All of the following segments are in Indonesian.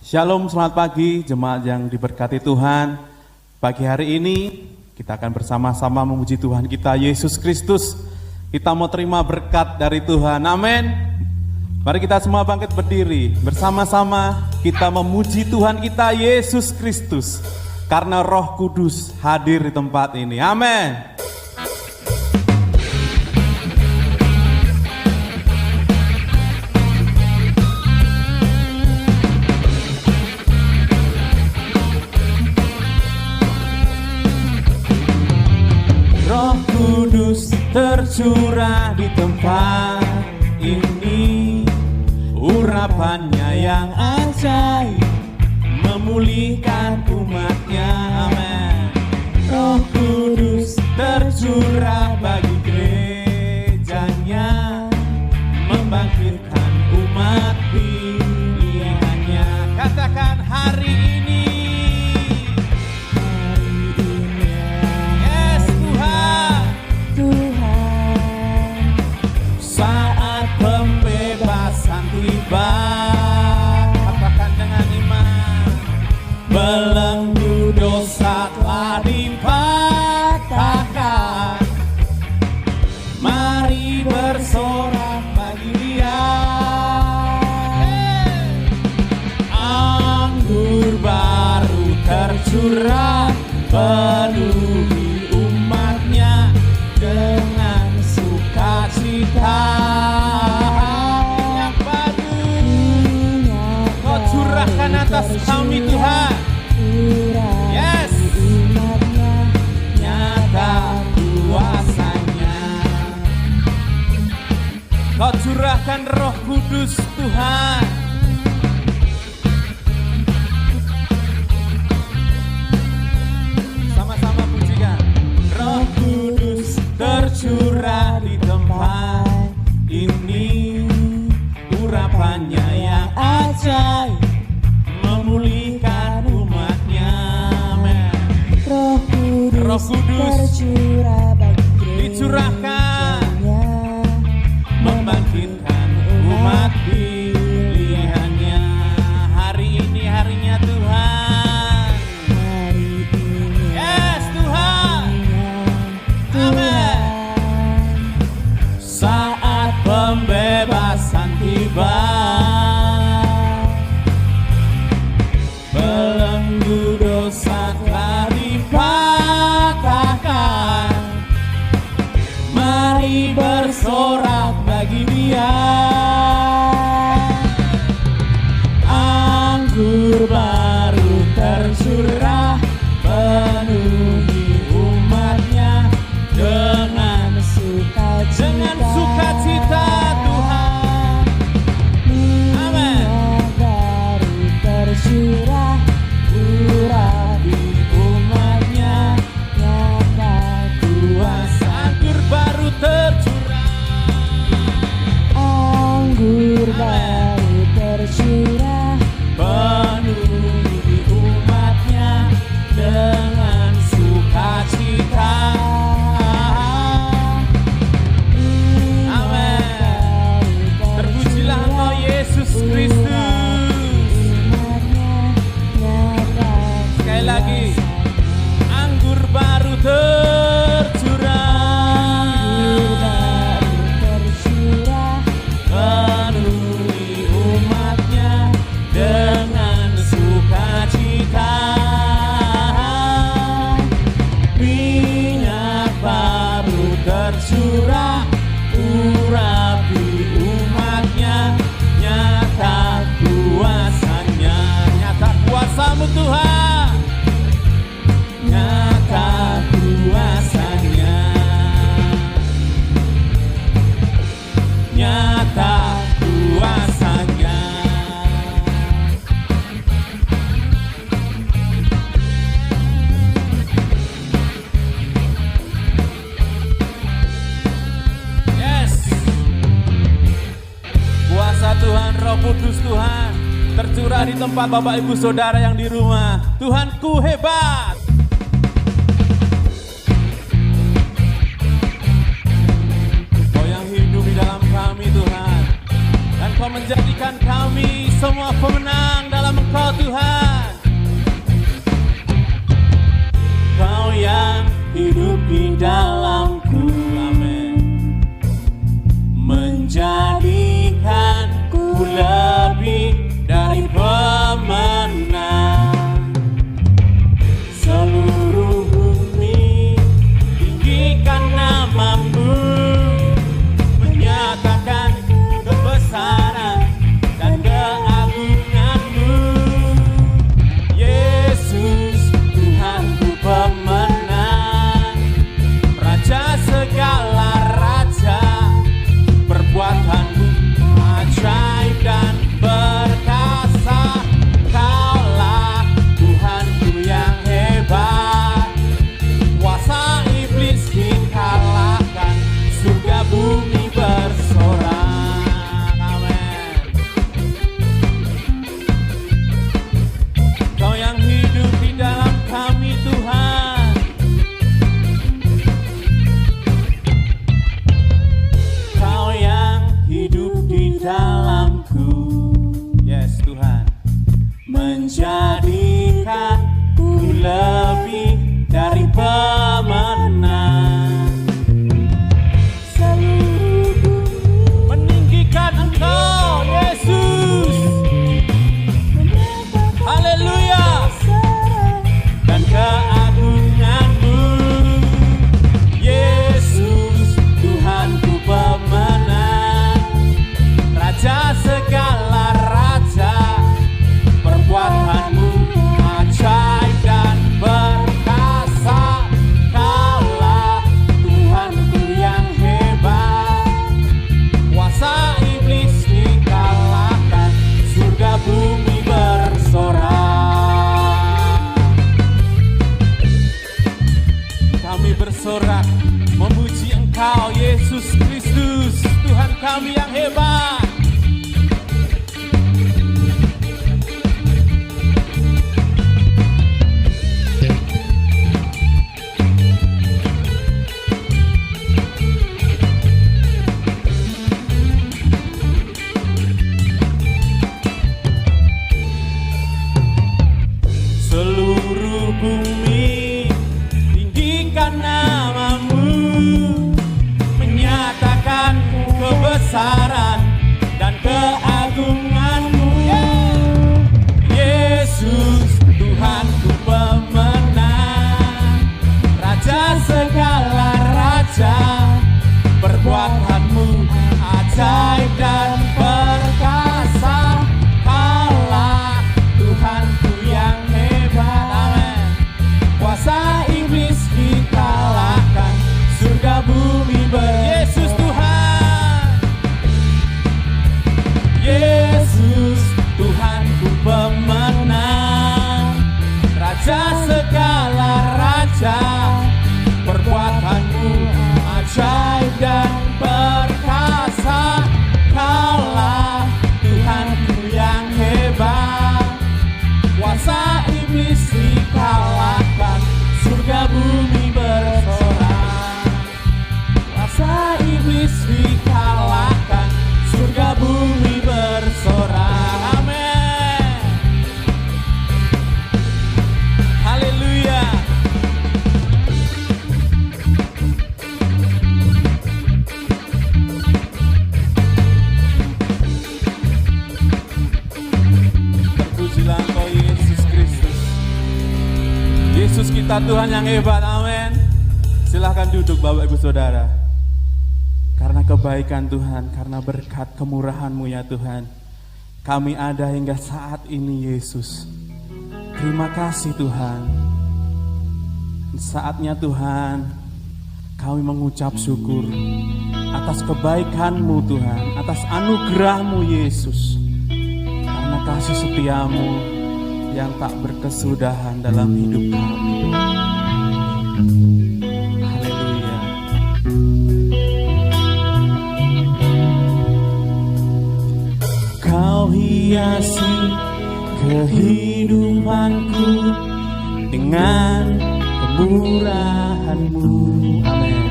Shalom, selamat pagi jemaat yang diberkati Tuhan. Pagi hari ini kita akan bersama-sama memuji Tuhan kita Yesus Kristus. Kita mau terima berkat dari Tuhan, amin. Mari kita semua bangkit berdiri. Bersama-sama kita memuji Tuhan kita Yesus Kristus. Karena Roh Kudus hadir di tempat ini, amin. Kudus tercurah di tempat ini, urapannya yang ajaib memulihkan umatnya, amin. Roh Kudus tercurah bagi gerejanya, membangkitkan umat pilihannya. Katakan hari ini. Katakan dengan iman, belenggu dosa telah dipatahkan. Mari bersorak bagi Dia. Anggur baru tercurah penuhi umatnya dengan sukacita. Curahkan atas kami Tuhan, yes, nyata kuasanya. Kau curahkan Roh Kudus Tuhan. Sama-sama pujikan. Roh Kudus tercurah di tempat ini, urapannya yang ajaib memulihkan umatnya, amin. Roh Kudus tercurah bagi dicurahkan, membangkitkan umat pilihannya. Hari ini harinya Tuhan, yes Tuhan, amin. Saat pembebasan tiba, belenggu dosa telah dipatahkan. Mari bersorak bagi Dia. Anggur baru tercurah penuhi umatnya dengan sukacita Tuhan, amin. Baru tercurah urapi umatnya, nyata kuasa. Anggur baru tercurah, anggur baru tercurah penuhi umatnya dengan sukacita, amin. Terpujilah Engkau Yesus Kristus. Sekali lagi, anggur baru tercurah, penuhi umatnya dengan sukacita. Minyak baru tercurah, urapi umatnya, nyata kuasanya, nyata kuasamu Tuhan, nyata kuasanya, nyata kuasanya. Yes, kuasa Tuhan, Roh Kudus Tuhan tercurah di tempat Bapak Ibu Saudara yang di rumah. Tuhanku hebat. Kau yang hidup di dalam kami Tuhan, dan Kau menjadikan kami semua pemenang dalam Engkau Tuhan. menjadikanku lebih dari pemenang. Meninggikan Engkau Yesus, haleluya, dan keagungan-Mu Yesus, Tuhanku pemenang, Raja segala raja, perbuatan-Mu ajaib dan perkasa. Kaulah Tuhanku yang hebat, kuasa iblis dikalahkan, surga bumi bersorak. Kami bersorak memuji Engkau Yesus Kristus, Tuhan kami yang hebat. Seluruh bumi tinggikan nama-Mu, menyatakan kebesaran dan keagungan-Mu. Yesus, Tuhanku pemenang, Raja segala raja, perbuatan-Mu ajaib dan perkasa. Kaulah Tuhanku yang hebat, amin. Kuasa iblis dikalahkan, surga bumi Yesus Tuhan. Yesus, Tuhanku pemenang, Raja segala raja, perbuatan-Mu ajaib dan perkasa. Kaulah Tuhanku yang hebat, kuasa iblis dikalahkan, surga bumi bersorak. Kuasa iblis dikalahkan, surga bumi bersorak. Amin. Haleluya. Terpujilah Engkau Yesus Kristus. Yesus kita Tuhan yang hebat, amin. Silahkan duduk Bapak Ibu Saudara. Karena kebaikan Tuhan, karena berkat kemurahan-Mu ya Tuhan, kami ada hingga saat ini Yesus. Terima kasih Tuhan. Saatnya Tuhan, kami mengucap syukur atas kebaikan-Mu Tuhan, atas anugerah-Mu Yesus. Karena kasih setia-Mu yang tak berkesudahan dalam hidup kami. Haleluya. Kau hiasi kehidupanku dengan kemurahan-Mu, amin.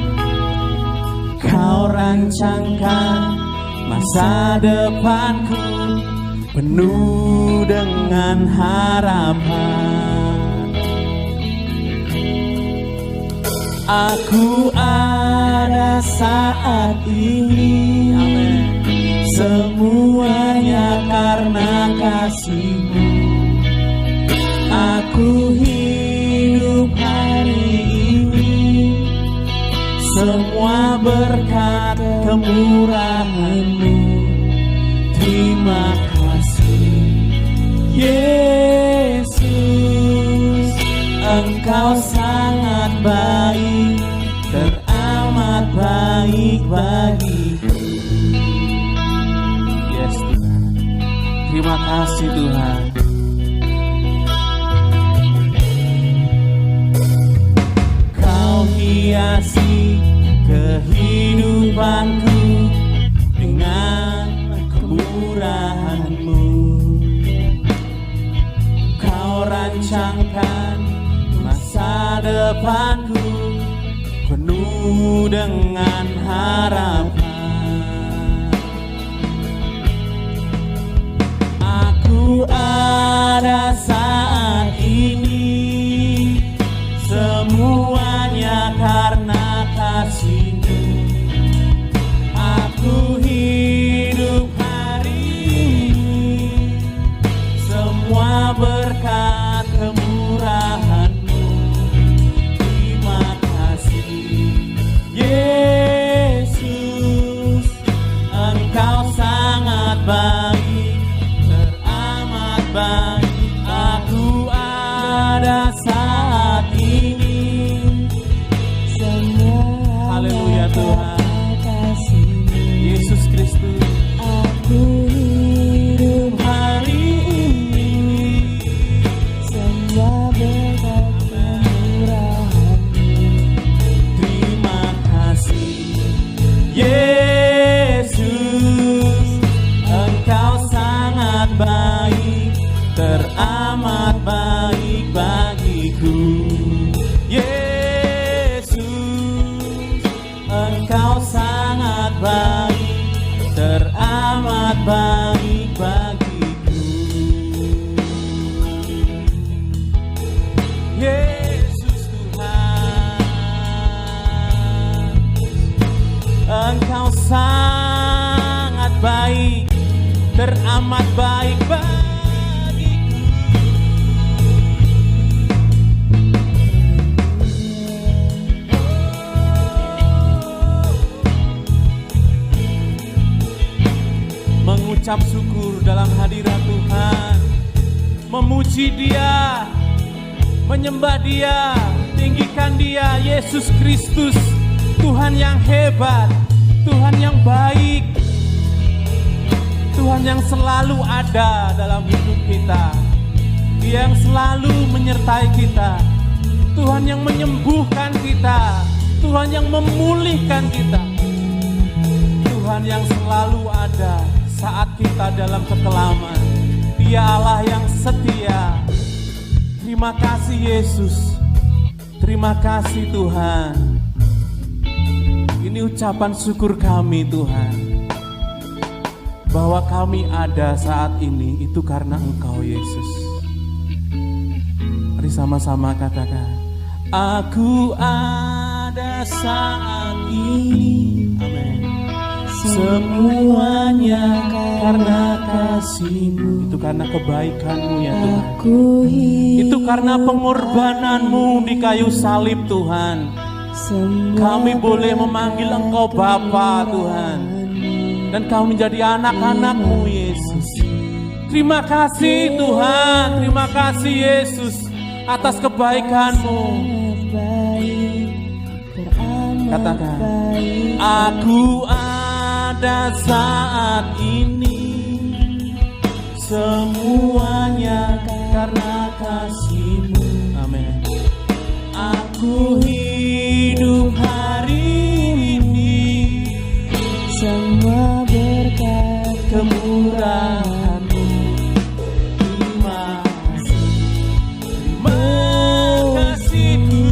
Kau rancangkan masa depanku penuh dengan harapan. Aku ada saat ini, amin. Semuanya karena kasih-Mu. Aku hidup hari ini, semua berkat kemurahan-Mu. Terima kasih Yesus, Engkau sangat baik, teramat baik bagiku. Yes Tuhan, terima kasih Tuhan. Kau hiasi kehidupanku dengan kemurahan-Mu. Kau rancangkan masa depanku penuh dengan harapan. Aku ada ada saat ini. Haleluya Tuhan. Yesus Kristus. Aku hidup Hari ini semua berkat kemurahan-Mu. terima kasih Yesus, Engkau sangat baik, teramat baik bagiku. Yesus, Engkau sangat baik, teramat baik bagiku. Yesus Tuhan, Engkau sangat baik, teramat baik bagiku. Mengucap syukur dalam hadirat Tuhan, memuji Dia, menyembah Dia, tinggikan Dia, Yesus Kristus, Tuhan yang hebat, Tuhan yang baik, Tuhan yang selalu ada dalam hidup kita, Dia yang selalu menyertai kita, Tuhan yang menyembuhkan kita, Tuhan yang memulihkan kita, Tuhan yang selalu ada saat kita dalam kekelaman. Dia Allah yang setia. Terima kasih Yesus, terima kasih Tuhan. Ini ucapan syukur kami Tuhan, bahwa kami ada saat ini itu karena Engkau Yesus. Mari sama-sama katakan, aku ada saat ini. Amin. Semuanya karena kasih-Mu. Itu karena kebaikan-Mu ya Tuhan. Itu karena pengorbanan-Mu di kayu salib Tuhan. Kami boleh memanggil Engkau Bapa Tuhan, dan kami menjadi anak-anak-Mu Yesus. Terima kasih Tuhan, terima kasih Yesus atas kebaikan-Mu. Katakan, aku ada saat ini, semuanya karena kasih-Mu. Amin. Aku hidup hari ini, semua berkat kemurahan-Mu. Terima kasih, terima kasih-Mu.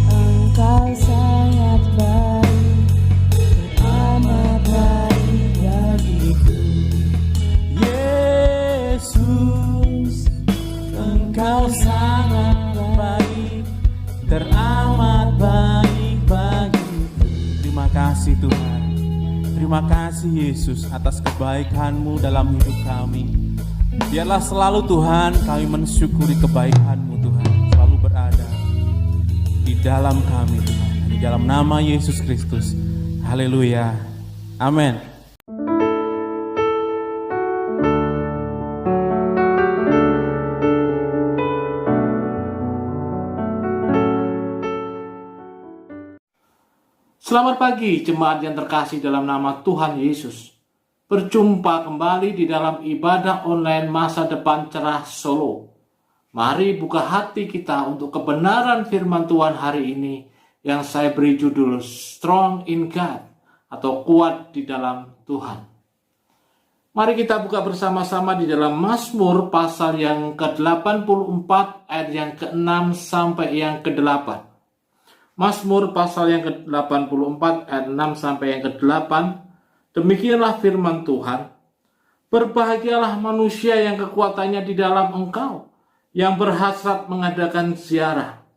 Engkau sangat baik, teramat baik bagiku. Yesus, Engkau sangat baik, teramat baik bagiku. Terima kasih Tuhan. Terima kasih Yesus atas kebaikan-Mu dalam hidup kami. Biarlah selalu Tuhan kami mensyukuri kebaikan-Mu Tuhan, selalu berada di dalam kami Tuhan. Di dalam nama Yesus Kristus. Haleluya. Amin. Selamat pagi jemaat yang terkasih dalam nama Tuhan Yesus. Berjumpa kembali di dalam ibadah online Masa Depan Cerah Solo. Mari buka hati kita untuk kebenaran firman Tuhan hari ini yang saya beri judul Strong in God atau kuat di dalam Tuhan. Mari kita buka bersama-sama di dalam Mazmur pasal yang ke-84 ayat yang ke-6 sampai yang ke-8. Mazmur pasal yang ke-84 ayat 6 sampai yang ke-8. Demikianlah firman Tuhan. Berbahagialah manusia yang kekuatannya di dalam Engkau, yang berhasrat mengadakan ziarah.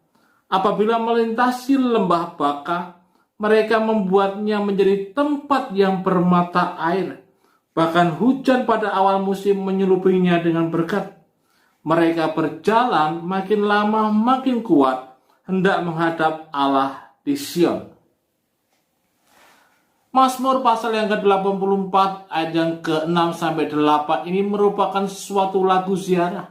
Apabila melintasi lembah Baka, mereka membuatnya menjadi tempat yang bermata air. Bahkan hujan pada awal musim menyelupinya dengan berkat. Mereka berjalan makin lama makin kuat, hendak menghadap Allah di Sion. Mazmur pasal yang ke-84 ayat yang ke-6 sampai 8 ini merupakan suatu lagu ziarah.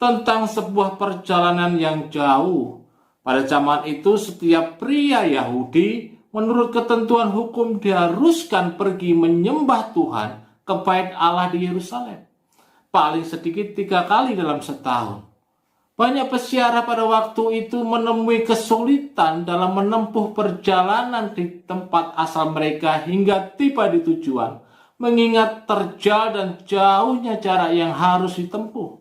tentang sebuah perjalanan yang jauh. Pada zaman itu setiap pria Yahudi menurut ketentuan hukum diharuskan pergi menyembah Tuhan ke bait Allah di Yerusalem. Paling sedikit 3 kali dalam setahun. Banyak peziarah pada waktu itu menemui kesulitan dalam menempuh perjalanan di tempat asal mereka hingga tiba di tujuan, mengingat terjal dan jauhnya jarak yang harus ditempuh.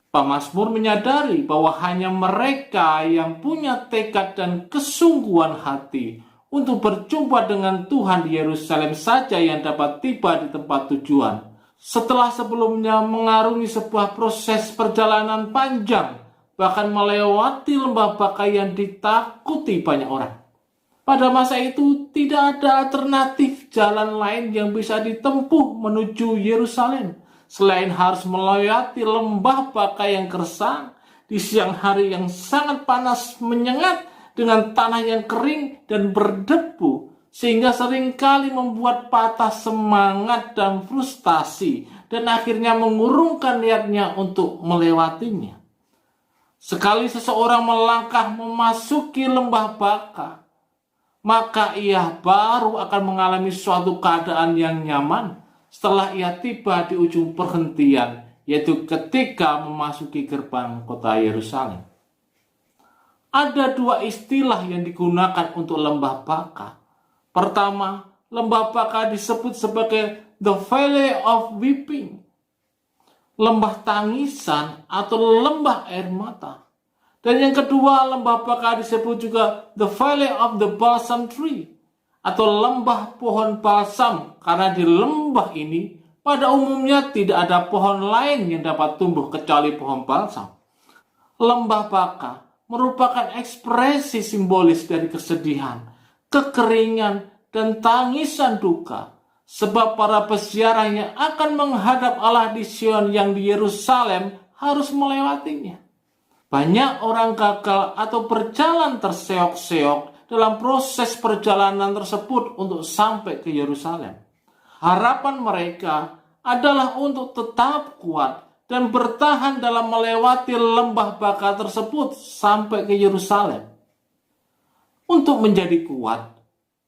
Pemazmur menyadari bahwa hanya mereka yang punya tekad dan kesungguhan hati untuk berjumpa dengan Tuhan di Yerusalem saja yang dapat tiba di tempat tujuan. Setelah sebelumnya mengarungi sebuah proses perjalanan panjang, bahkan melewati lembah Baka yang ditakuti banyak orang. Pada masa itu tidak ada alternatif jalan lain yang bisa ditempuh menuju Yerusalem selain harus melewati lembah Baka yang gersang di siang hari yang sangat panas menyengat dengan tanah yang kering dan berdebu, sehingga seringkali membuat patah semangat dan frustasi dan akhirnya mengurungkan niatnya untuk melewatinya. Sekali seseorang melangkah memasuki lembah Baka, maka ia baru akan mengalami suatu keadaan yang nyaman setelah ia tiba di ujung perhentian, yaitu ketika memasuki gerbang kota Yerusalem. Ada 2 istilah yang digunakan untuk lembah Baka. Pertama, lembah Baka disebut sebagai the Valley of Weeping, lembah tangisan atau lembah air mata. Dan yang kedua, lembah Baka disebut juga the Valley of the Balsam Tree atau lembah pohon balsam, karena di lembah ini pada umumnya tidak ada pohon lain yang dapat tumbuh kecuali pohon balsam. Lembah Baka merupakan ekspresi simbolis dari kesedihan, kekeringan, dan tangisan duka, sebab para peziarah yang akan menghadap Allah di Sion yang di Yerusalem harus melewatinya. Banyak orang gagal atau berjalan terseok-seok dalam proses perjalanan tersebut untuk sampai ke Yerusalem. Harapan mereka adalah untuk tetap kuat dan bertahan dalam melewati lembah Baka tersebut sampai ke Yerusalem. Untuk menjadi kuat,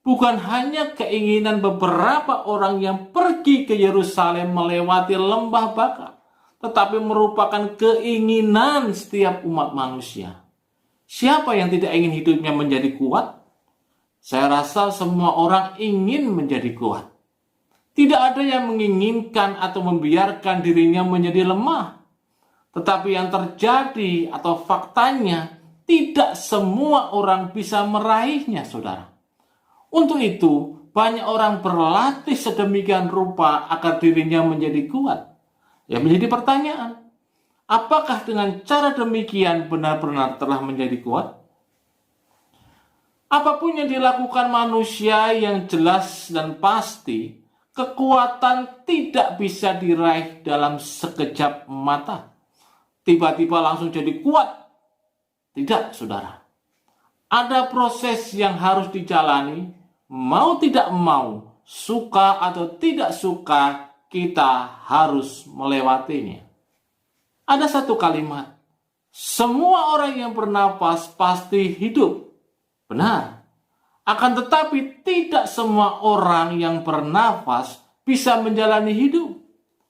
bukan hanya keinginan beberapa orang yang pergi ke Yerusalem melewati lembah Baka, tetapi merupakan keinginan setiap umat manusia. Siapa yang tidak ingin hidupnya menjadi kuat? Saya rasa semua orang ingin menjadi kuat. Tidak ada yang menginginkan atau membiarkan dirinya menjadi lemah. Tetapi yang terjadi atau faktanya, tidak semua orang bisa meraihnya, saudara. Untuk itu, banyak orang berlatih sedemikian rupa agar dirinya menjadi kuat. Yang menjadi pertanyaan, apakah dengan cara demikian benar-benar telah menjadi kuat? Apapun yang dilakukan manusia yang jelas dan pasti, kekuatan tidak bisa diraih dalam sekejap mata. Tiba-tiba langsung jadi kuat. Tidak, saudara. Ada proses yang harus dijalani, mau tidak mau, suka atau tidak suka, kita harus melewatinya. Ada satu kalimat, semua orang yang bernapas pasti hidup. Benar. Akan tetapi tidak semua orang yang bernafas bisa menjalani hidup.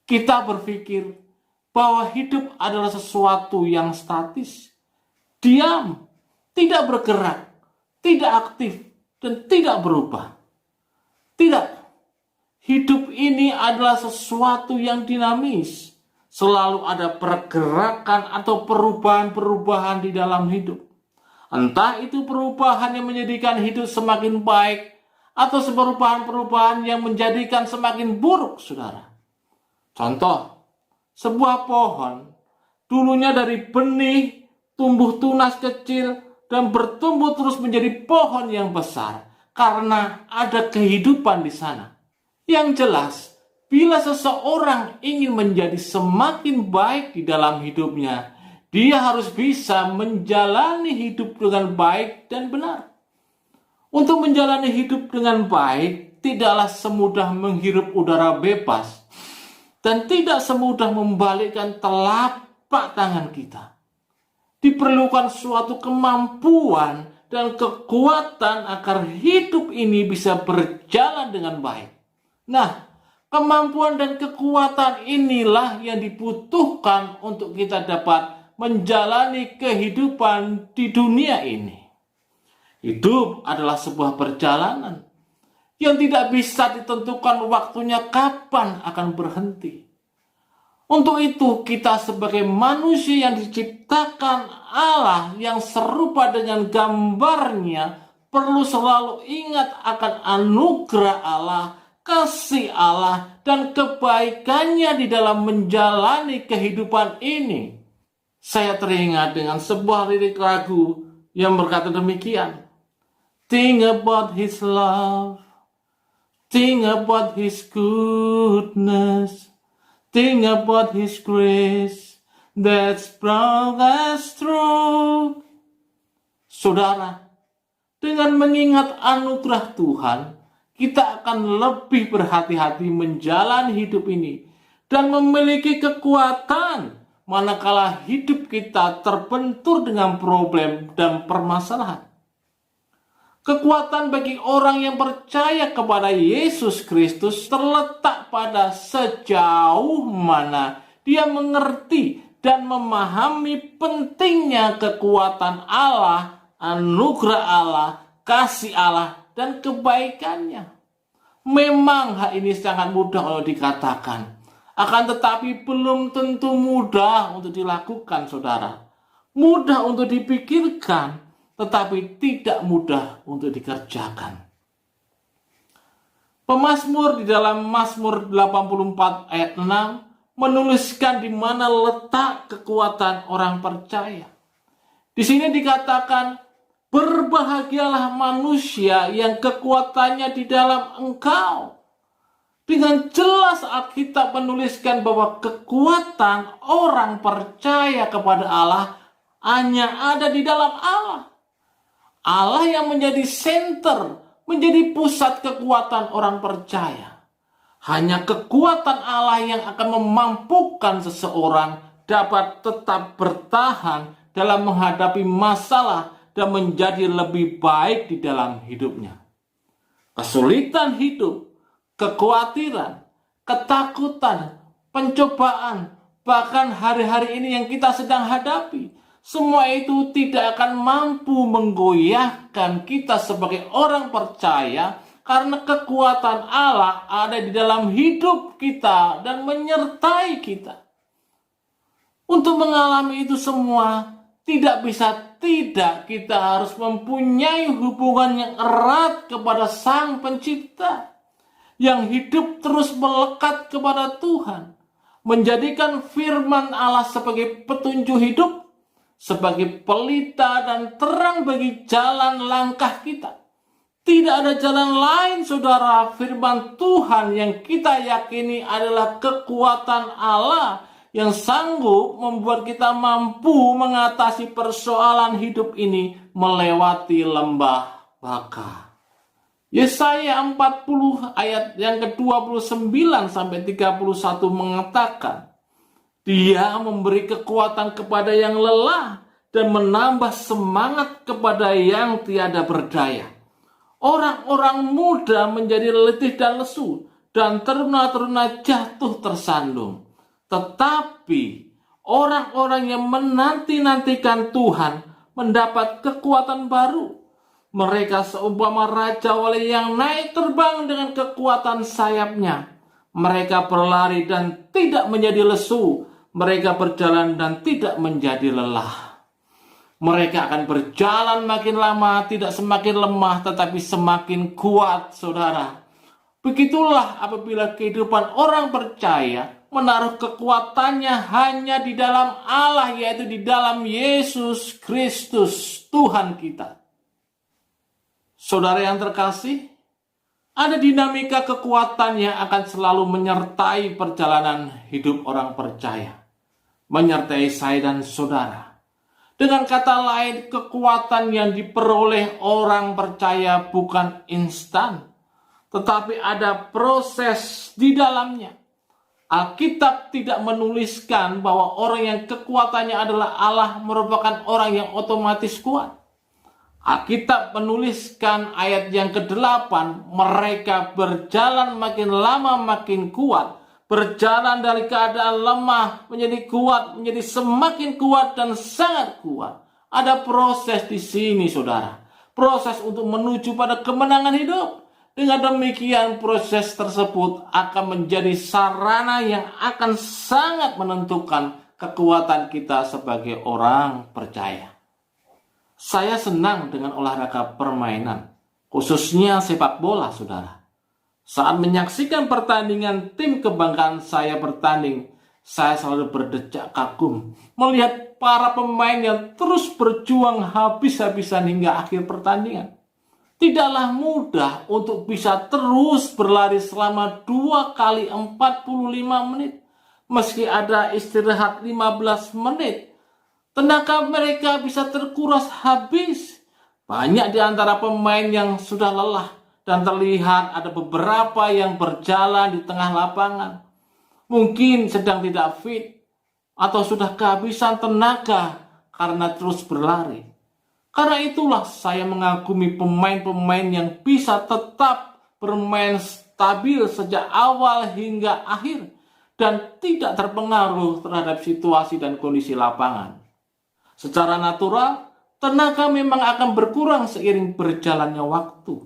Kita berpikir bahwa hidup adalah sesuatu yang statis, diam, tidak bergerak, tidak aktif, dan tidak berubah. Tidak. Hidup ini adalah sesuatu yang dinamis. Selalu ada pergerakan atau perubahan-perubahan di dalam hidup. Entah itu perubahan yang menjadikan hidup semakin baik atau perubahan-perubahan yang menjadikan semakin buruk, saudara. Contoh, sebuah pohon dulunya dari benih, tumbuh tunas kecil, dan bertumbuh terus menjadi pohon yang besar karena ada kehidupan di sana. Yang jelas, bila seseorang ingin menjadi semakin baik di dalam hidupnya, dia harus bisa menjalani hidup dengan baik dan benar. Untuk menjalani hidup dengan baik, tidaklah semudah menghirup udara bebas dan tidak semudah membalikkan telapak telapak tangan kita. Diperlukan suatu kemampuan dan kekuatan agar hidup ini bisa berjalan dengan baik. Nah, kemampuan dan kekuatan inilah yang dibutuhkan untuk kita dapat menjalani kehidupan di dunia ini. Hidup adalah sebuah perjalanan yang tidak bisa ditentukan waktunya kapan akan berhenti. Untuk itu kita sebagai manusia yang diciptakan Allah yang serupa dengan gambarnya perlu selalu ingat akan anugerah Allah, kasih Allah, dan kebaikannya di dalam menjalani kehidupan ini. Saya teringat dengan sebuah lirik lagu yang berkata demikian. Think about His love, think about His goodness, think about His grace that's brought us through. Saudara, dengan mengingat anugerah Tuhan, kita akan lebih berhati-hati menjalani hidup ini dan memiliki kekuatan manakala hidup kita terbentur dengan problem dan permasalahan. Kekuatan bagi orang yang percaya kepada Yesus Kristus terletak pada sejauh mana dia mengerti dan memahami pentingnya kekuatan Allah, anugerah Allah, kasih Allah, dan kebaikannya. Memang hal ini sangat mudah kalau dikatakan, akan tetapi belum tentu mudah untuk dilakukan, saudara. Mudah untuk dipikirkan, tetapi tidak mudah untuk dikerjakan. Pemazmur di dalam Mazmur 84 ayat 6 menuliskan di mana letak kekuatan orang percaya. Di sini dikatakan, berbahagialah manusia yang kekuatannya di dalam Engkau. Dengan jelas Alkitab menuliskan bahwa kekuatan orang percaya kepada Allah hanya ada di dalam Allah. Allah yang menjadi center, menjadi pusat kekuatan orang percaya. Hanya kekuatan Allah yang akan memampukan seseorang dapat tetap bertahan dalam menghadapi masalah dan menjadi lebih baik di dalam hidupnya. Kesulitan hidup, kekhawatiran, ketakutan, pencobaan, bahkan hari-hari ini yang kita sedang hadapi, semua itu tidak akan mampu menggoyahkan kita sebagai orang percaya karena kekuatan Allah ada di dalam hidup kita dan menyertai kita. Untuk mengalami itu semua, tidak bisa tidak kita harus mempunyai hubungan yang erat kepada Sang Pencipta, yang hidup terus melekat kepada Tuhan, menjadikan firman Allah sebagai petunjuk hidup, sebagai pelita dan terang bagi jalan langkah kita. Tidak ada jalan lain, saudara. Firman Tuhan yang kita yakini adalah kekuatan Allah yang sanggup membuat kita mampu mengatasi persoalan hidup ini melewati lembah baka. Yesaya 40 ayat yang ke-29 sampai 31 mengatakan, Dia memberi kekuatan kepada yang lelah dan menambah semangat kepada yang tiada berdaya. Orang-orang muda menjadi letih dan lesu, dan teruna-teruna jatuh tersandung. Tetapi orang-orang yang menanti-nantikan Tuhan mendapat kekuatan baru. Mereka seumpama raja wali yang naik terbang dengan kekuatan sayapnya. Mereka berlari dan tidak menjadi lesu. Mereka berjalan dan tidak menjadi lelah. Mereka akan berjalan makin lama, tidak semakin lemah, tetapi semakin kuat, saudara. Begitulah apabila kehidupan orang percaya menaruh kekuatannya hanya di dalam Allah, yaitu di dalam Yesus Kristus, Tuhan kita. Saudara yang terkasih, ada dinamika kekuatan yang akan selalu menyertai perjalanan hidup orang percaya. Menyertai saya dan saudara. Dengan kata lain, kekuatan yang diperoleh orang percaya bukan instan, tetapi ada proses di dalamnya. Alkitab tidak menuliskan bahwa orang yang kekuatannya adalah Allah merupakan orang yang otomatis kuat. Alkitab menuliskan ayat yang ke-8, mereka berjalan makin lama makin kuat. Berjalan dari keadaan lemah menjadi kuat, menjadi semakin kuat dan sangat kuat. Ada proses di sini, saudara. Proses untuk menuju pada kemenangan hidup. Dengan demikian proses tersebut akan menjadi sarana yang akan sangat menentukan kekuatan kita sebagai orang percaya. Saya senang dengan olahraga permainan, khususnya sepak bola, saudara. Saat menyaksikan pertandingan tim kebanggaan saya bertanding, saya selalu berdecak kagum melihat para pemain yang terus berjuang habis-habisan hingga akhir pertandingan. Tidaklah mudah untuk bisa terus berlari selama 2 kali 45 menit. Meski ada istirahat 15 menit, tenaga mereka bisa terkuras habis. Banyak di antara pemain yang sudah lelah dan terlihat ada beberapa yang berjalan di tengah lapangan. Mungkin sedang tidak fit atau sudah kehabisan tenaga karena terus berlari. Karena itulah saya mengagumi pemain-pemain yang bisa tetap bermain stabil sejak awal hingga akhir dan tidak terpengaruh terhadap situasi dan kondisi lapangan. Secara natural, tenaga memang akan berkurang seiring berjalannya waktu.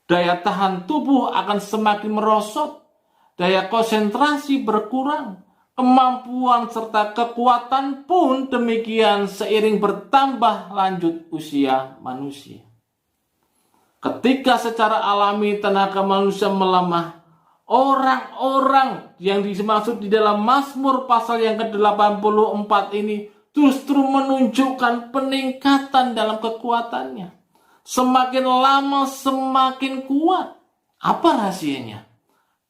Daya tahan tubuh akan semakin merosot, daya konsentrasi berkurang, kemampuan serta kekuatan pun demikian seiring bertambah lanjut usia manusia. Ketika secara alami tenaga manusia melemah, orang-orang yang dimaksud di dalam Mazmur pasal yang ke-84 ini justru menunjukkan peningkatan dalam kekuatannya. Semakin lama semakin kuat. Apa rahasianya?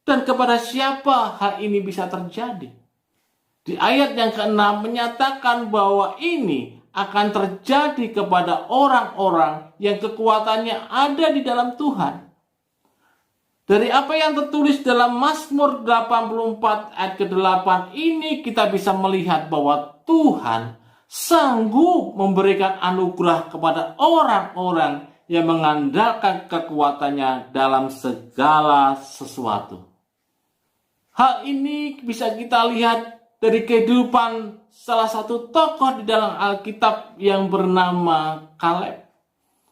Dan kepada siapa hal ini bisa terjadi? Di ayat yang ke-6 menyatakan bahwa ini akan terjadi kepada orang-orang yang kekuatannya ada di dalam Tuhan. Dari apa yang tertulis dalam Mazmur 84 ayat ke-8 ini kita bisa melihat bahwa Tuhan sanggup memberikan anugerah kepada orang-orang yang mengandalkan kekuatannya dalam segala sesuatu. Hal ini bisa kita lihat dari kehidupan salah satu tokoh di dalam Alkitab yang bernama Kaleb.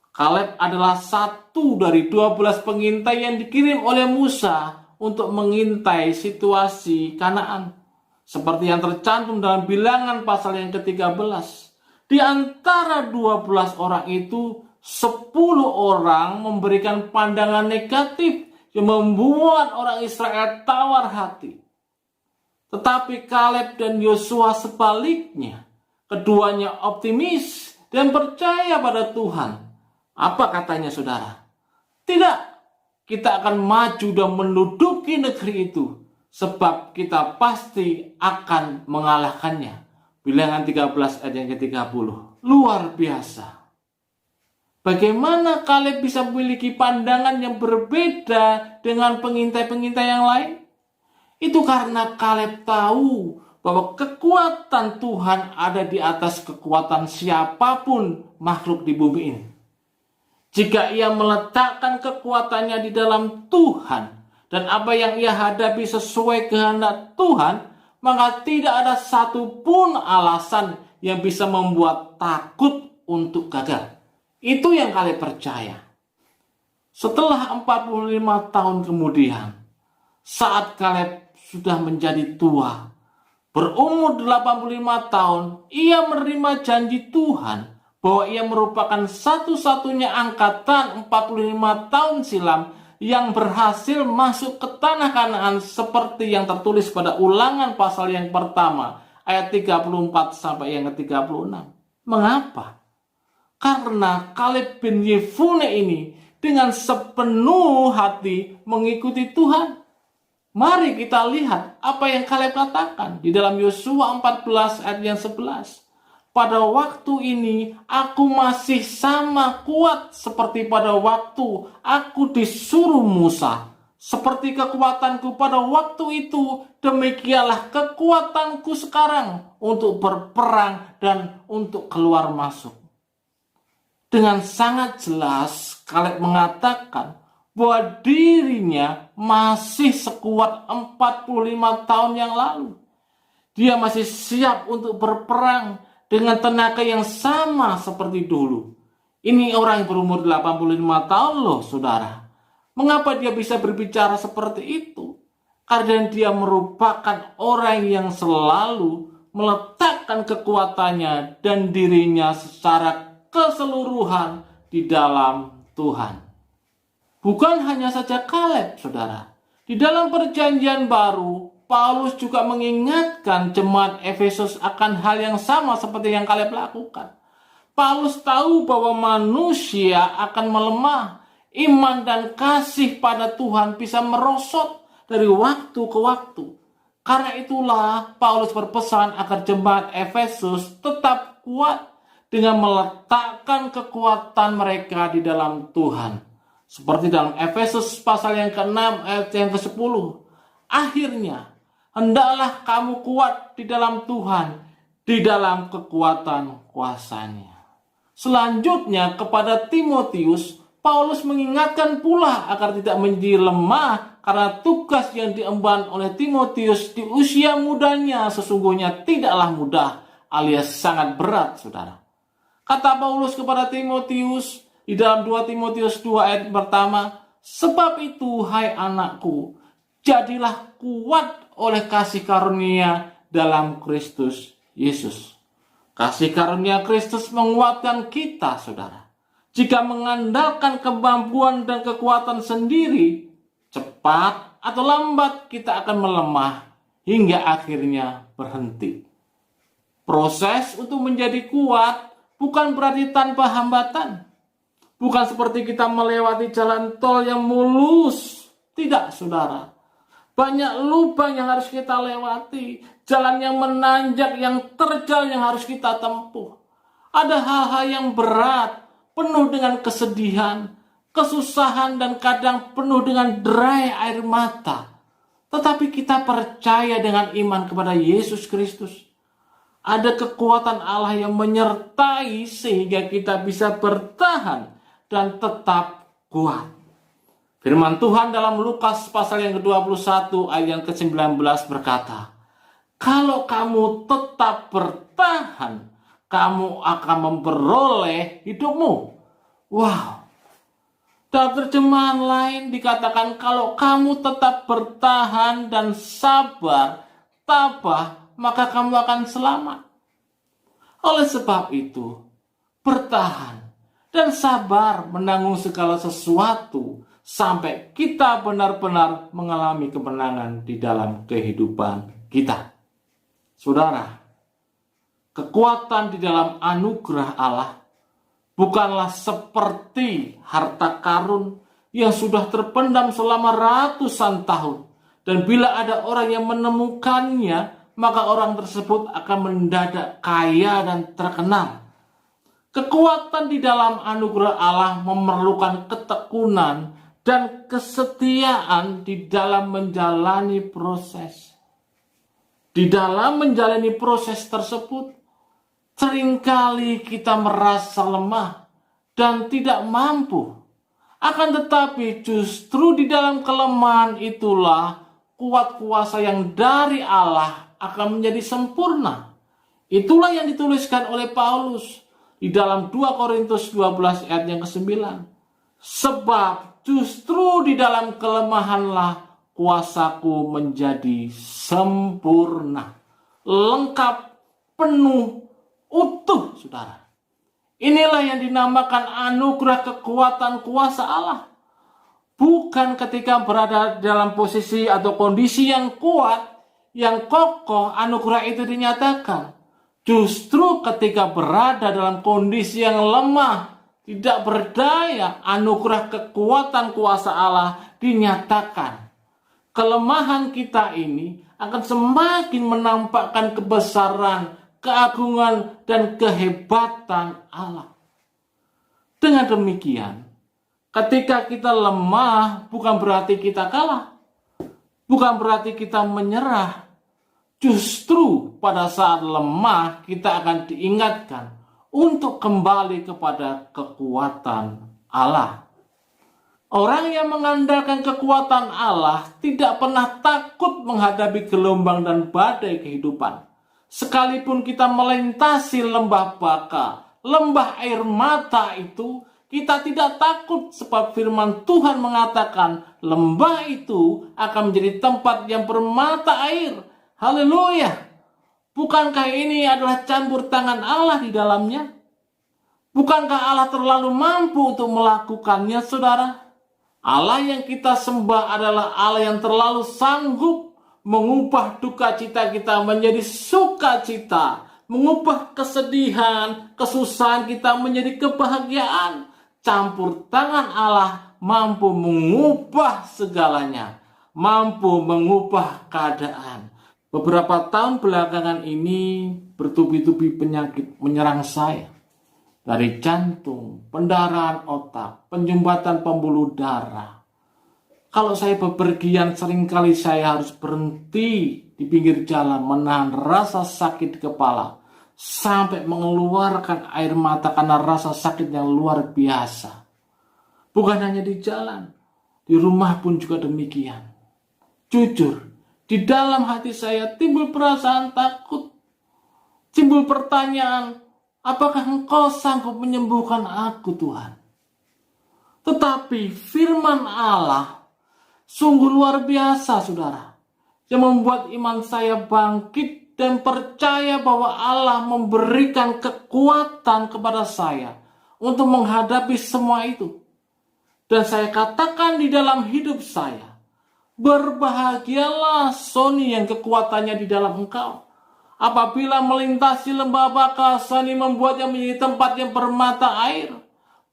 Kaleb adalah satu dari 12 pengintai yang dikirim oleh Musa untuk mengintai situasi Kanaan. Seperti yang tercantum dalam Bilangan pasal yang ke-13. Di antara 12 orang itu, 10 orang memberikan pandangan negatif yang membuat orang Israel tawar hati. Tetapi Kaleb dan Yosua sebaliknya, keduanya optimis dan percaya pada Tuhan. Apa katanya, saudara? Tidak, kita akan maju dan menduduki negeri itu, sebab kita pasti akan mengalahkannya. Bilangan 13 ayat yang ke-30. Luar biasa. Bagaimana Kaleb bisa memiliki pandangan yang berbeda dengan pengintai-pengintai yang lain? Itu karena Kaleb tahu bahwa kekuatan Tuhan ada di atas kekuatan siapapun makhluk di bumi ini. Jika ia meletakkan kekuatannya di dalam Tuhan dan apa yang ia hadapi sesuai kehendak Tuhan, maka tidak ada satupun alasan yang bisa membuat takut untuk gagal. Itu yang Kaleb percaya. Setelah 45 tahun kemudian, saat Kaleb sudah menjadi tua, berumur 85 tahun, ia menerima janji Tuhan bahwa ia merupakan satu-satunya angkatan 45 tahun silam yang berhasil masuk ke tanah Kanaan seperti yang tertulis pada Ulangan pasal yang pertama ayat 34 sampai yang ke-36. Mengapa? Karena Kaleb bin Yefune ini dengan sepenuh hati mengikuti Tuhan. Mari kita lihat apa yang Kaleb katakan di dalam Yosua 14 ayat yang 11. Pada waktu ini aku masih sama kuat seperti pada waktu aku disuruh Musa. Seperti kekuatanku pada waktu itu, demikianlah kekuatanku sekarang untuk berperang dan untuk keluar masuk. Dengan sangat jelas, Kaleb mengatakan bahwa dirinya masih sekuat 45 tahun yang lalu. Dia masih siap untuk berperang dengan tenaga yang sama seperti dulu. Ini orang yang berumur 85 tahun loh, saudara. Mengapa dia bisa berbicara seperti itu? Karena dia merupakan orang yang selalu meletakkan kekuatannya dan dirinya secara keseluruhan di dalam Tuhan. Bukan hanya saja Kaleb, saudara. Di dalam perjanjian baru, Paulus juga mengingatkan jemaat Efesus akan hal yang sama seperti yang Kaleb lakukan. Paulus tahu bahwa manusia akan melemah. Iman dan kasih pada Tuhan bisa merosot dari waktu ke waktu. Karena itulah Paulus berpesan agar jemaat Efesus tetap kuat dengan meletakkan kekuatan mereka di dalam Tuhan. Seperti dalam Efesus pasal yang ke-6 ayat yang ke-10. Akhirnya, hendaklah kamu kuat di dalam Tuhan, di dalam kekuatan kuasa-Nya. Selanjutnya kepada Timotius, Paulus mengingatkan pula agar tidak menjadi lemah karena tugas yang diemban oleh Timotius di usia mudanya sesungguhnya tidaklah mudah alias sangat berat, saudara. Kata Paulus kepada Timotius di dalam 2 Timotius 2 ayat pertama, sebab itu hai anakku, jadilah kuat oleh kasih karunia dalam Kristus Yesus. Kasih karunia Kristus menguatkan kita, saudara. Jika mengandalkan kemampuan dan kekuatan sendiri, cepat atau lambat kita akan melemah hingga akhirnya berhenti. Proses untuk menjadi kuat bukan berarti tanpa hambatan. Bukan seperti kita melewati jalan tol yang mulus. Tidak, saudara. Banyak lubang yang harus kita lewati. Jalan yang menanjak, yang terjal yang harus kita tempuh. Ada hal-hal yang berat, penuh dengan kesedihan, kesusahan, dan kadang penuh dengan derai air mata. Tetapi kita percaya dengan iman kepada Yesus Kristus. Ada kekuatan Allah yang menyertai sehingga kita bisa bertahan dan tetap kuat. Firman Tuhan dalam Lukas pasal yang ke-21 ayat yang ke-19 berkata, kalau kamu tetap bertahan, kamu akan memperoleh hidupmu. Wow. Dalam terjemahan lain dikatakan kalau kamu tetap bertahan dan sabar, tabah, maka kamu akan selamat. Oleh sebab itu, bertahan dan sabar menanggung segala sesuatu sampai kita benar-benar mengalami kemenangan di dalam kehidupan kita. Saudara, kekuatan di dalam anugerah Allah bukanlah seperti harta karun yang sudah terpendam selama ratusan tahun. Dan bila ada orang yang menemukannya, maka orang tersebut akan mendadak kaya dan terkenal. Kekuatan di dalam anugerah Allah memerlukan ketekunan dan kesetiaan di dalam menjalani proses. Di dalam menjalani proses tersebut, seringkali kita merasa lemah dan tidak mampu. Akan tetapi justru di dalam kelemahan itulah kuat kuasa yang dari Allah akan menjadi sempurna. Itulah yang dituliskan oleh Paulus di dalam 2 Korintus 12 ayat yang ke-9. Sebab justru di dalam kelemahanlah kuasaku menjadi sempurna, lengkap, penuh, utuh, saudara. Inilah yang dinamakan anugerah kekuatan kuasa Allah. Bukan ketika berada dalam posisi atau kondisi yang kuat, yang kokoh, anugerah itu dinyatakan. Justru ketika berada dalam kondisi yang lemah, tidak berdaya, anugerah kekuatan kuasa Allah dinyatakan. Kelemahan kita ini akan semakin menampakkan kebesaran, keagungan, dan kehebatan Allah. Dengan demikian, Ketika kita lemah, bukan berarti kita kalah. Bukan berarti kita menyerah. Justru pada saat lemah, kita akan diingatkan untuk kembali kepada kekuatan Allah. Orang yang mengandalkan kekuatan Allah tidak pernah takut menghadapi gelombang dan badai kehidupan. Sekalipun kita melintasi lembah baka, lembah air mata itu, kita tidak takut sebab firman Tuhan mengatakan lembah itu akan menjadi tempat yang bermata air. Haleluya. Bukankah ini adalah campur tangan Allah di dalamnya? Bukankah Allah terlalu mampu untuk melakukannya, saudara? Allah yang kita sembah adalah Allah yang terlalu sanggup mengubah duka cita kita menjadi sukacita, mengubah kesedihan, kesusahan kita menjadi kebahagiaan. Campur tangan Allah mampu mengubah segalanya, mampu mengubah keadaan. Beberapa tahun belakangan ini bertubi-tubi penyakit menyerang saya. Dari jantung, pendarahan otak, penyumbatan pembuluh darah. Kalau saya bepergian, seringkali saya harus berhenti di pinggir jalan menahan rasa sakit di kepala sampai mengeluarkan air mata karena rasa sakit yang luar biasa. Bukan hanya di jalan, di rumah pun juga demikian. Jujur, di dalam hati saya timbul perasaan takut, timbul pertanyaan, apakah Engkau sanggup menyembuhkan aku, Tuhan? Tetapi firman Allah sungguh luar biasa, saudara, yang membuat iman saya bangkit dan percaya bahwa Allah memberikan kekuatan kepada saya untuk menghadapi semua itu. Dan saya katakan di dalam hidup saya, berbahagialah Sony yang kekuatannya di dalam engkau. Apabila melintasi lembah baka, Sony membuatnya menjadi tempat yang bermata air.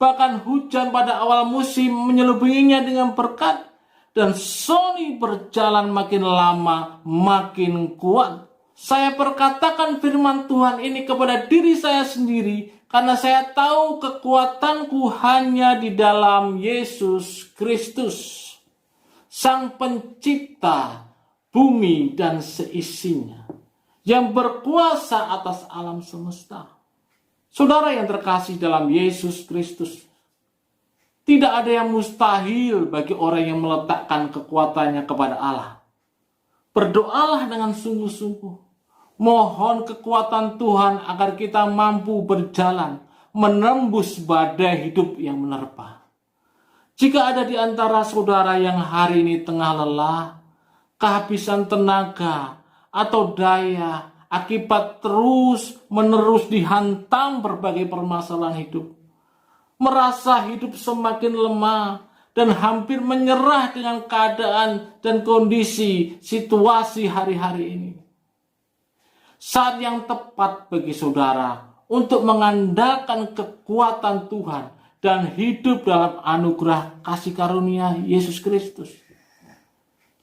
Bahkan hujan pada awal musim menyelubuhinya dengan berkat. Dan Sony berjalan makin lama, makin kuat. Saya perkatakan firman Tuhan ini kepada diri saya sendiri, karena saya tahu kekuatanku hanya di dalam Yesus Kristus, Sang Pencipta bumi dan seisinya, yang berkuasa atas alam semesta. Saudara yang terkasih dalam Yesus Kristus, tidak ada yang mustahil bagi orang yang meletakkan kekuatannya kepada Allah. Berdoalah dengan sungguh-sungguh. Mohon kekuatan Tuhan agar kita mampu berjalan, menembus badai hidup yang menerpa. Jika ada di antara saudara yang hari ini tengah lelah, kehabisan tenaga atau daya akibat terus-menerus dihantam berbagai permasalahan hidup, merasa hidup semakin lemah dan hampir menyerah dengan keadaan dan kondisi situasi hari-hari ini. Saat yang tepat bagi saudara untuk mengandalkan kekuatan Tuhan dan hidup dalam anugerah kasih karunia Yesus Kristus.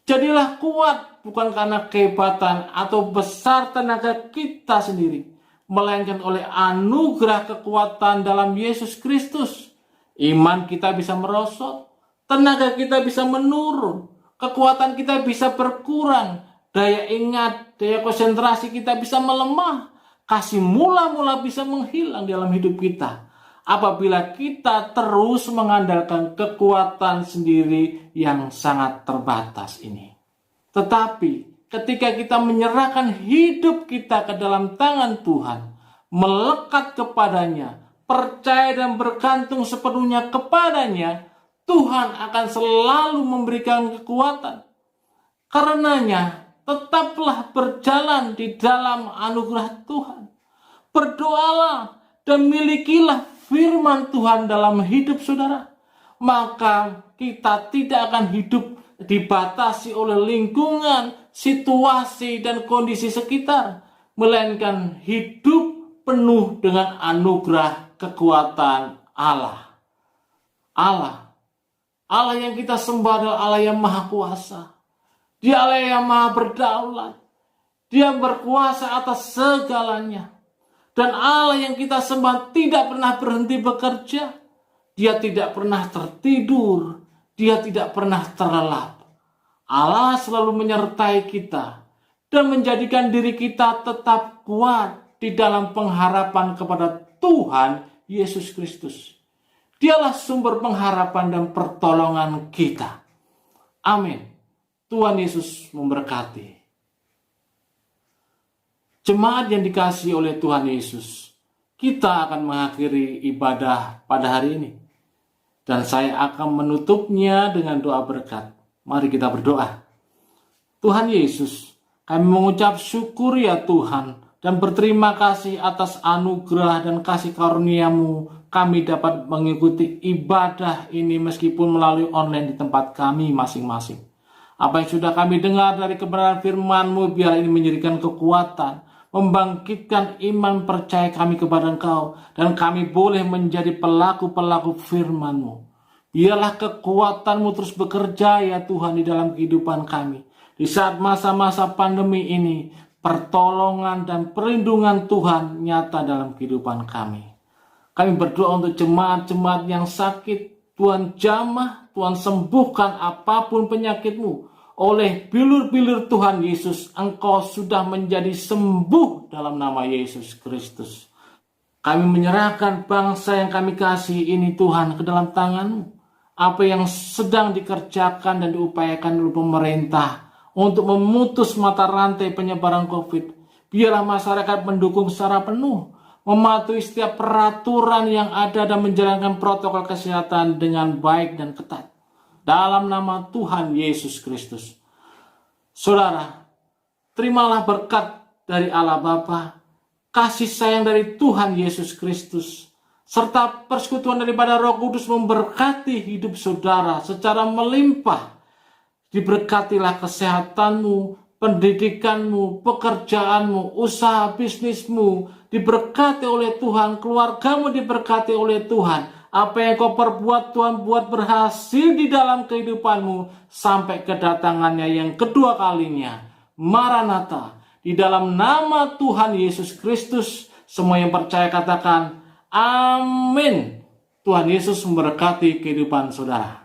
Jadilah kuat bukan karena kehebatan atau besar tenaga kita sendiri, melainkan oleh anugerah kekuatan dalam Yesus Kristus. Iman kita bisa merosot, tenaga kita bisa menurun, kekuatan kita bisa berkurang, daya ingat, daya konsentrasi kita bisa melemah, kasih mula-mula bisa menghilang dalam hidup kita apabila kita terus mengandalkan kekuatan sendiri yang sangat terbatas ini. Tetapi ketika kita menyerahkan hidup kita ke dalam tangan Tuhan, melekat kepadanya, percaya dan bergantung sepenuhnya kepadanya, Tuhan akan selalu memberikan kekuatan. Karenanya, tetaplah berjalan di dalam anugerah Tuhan. Berdoalah dan milikilah firman Tuhan dalam hidup saudara. Maka kita tidak akan hidup dibatasi oleh lingkungan, situasi, dan kondisi sekitar. Melainkan hidup penuh dengan anugerah kekuatan Allah. Allah yang kita sembah adalah Allah yang maha kuasa. Dia Allah yang maha berdaulat. Dia berkuasa atas segalanya. Dan Allah yang kita sembah tidak pernah berhenti bekerja. Dia tidak pernah tertidur, Dia tidak pernah terlelap. Allah selalu menyertai kita dan menjadikan diri kita tetap kuat di dalam pengharapan kepada Tuhan Yesus Kristus. Dialah sumber pengharapan dan pertolongan kita. Amin. Tuhan Yesus memberkati. Jemaat yang dikasihi oleh Tuhan Yesus, kita akan mengakhiri ibadah pada hari ini. Dan saya akan menutupnya dengan doa berkat. Mari kita berdoa. Tuhan Yesus, kami mengucap syukur ya Tuhan, dan berterima kasih atas anugerah dan kasih karunia-Mu. Kami dapat mengikuti ibadah ini meskipun melalui online di tempat kami masing-masing. Apa yang sudah kami dengar dari kebenaran firman-Mu, biar ini menjadikan kekuatan, membangkitkan iman percaya kami kepada Engkau, dan kami boleh menjadi pelaku-pelaku firman-Mu. Biarlah kekuatan-Mu terus bekerja ya Tuhan di dalam kehidupan kami. Di saat masa-masa pandemi ini, pertolongan dan perlindungan Tuhan nyata dalam kehidupan kami. Kami berdoa untuk jemaat-jemaat yang sakit, Tuhan jamah, Tuhan sembuhkan apapun penyakitmu. Oleh bilur-bilur Tuhan Yesus, Engkau sudah menjadi sembuh dalam nama Yesus Kristus. Kami menyerahkan bangsa yang kami kasih ini Tuhan ke dalam tangan-Mu. Apa yang sedang dikerjakan dan diupayakan oleh pemerintah untuk memutus mata rantai penyebaran COVID. Biarlah masyarakat mendukung secara penuh, mematuhi setiap peraturan yang ada dan menjalankan protokol kesehatan dengan baik dan ketat. Dalam nama Tuhan Yesus Kristus. Saudara, terimalah berkat dari Allah Bapa, kasih sayang dari Tuhan Yesus Kristus, serta persekutuan daripada Roh Kudus memberkati hidup saudara secara melimpah. Diberkatilah kesehatanmu, pendidikanmu, pekerjaanmu, usaha bisnismu, diberkati oleh Tuhan, keluargamu diberkati oleh Tuhan. Apa yang kau perbuat Tuhan buat berhasil di dalam kehidupanmu sampai kedatangannya yang kedua kalinya. Maranatha, di dalam nama Tuhan Yesus Kristus, semua yang percaya katakan, amin. Tuhan Yesus memberkati kehidupan saudara.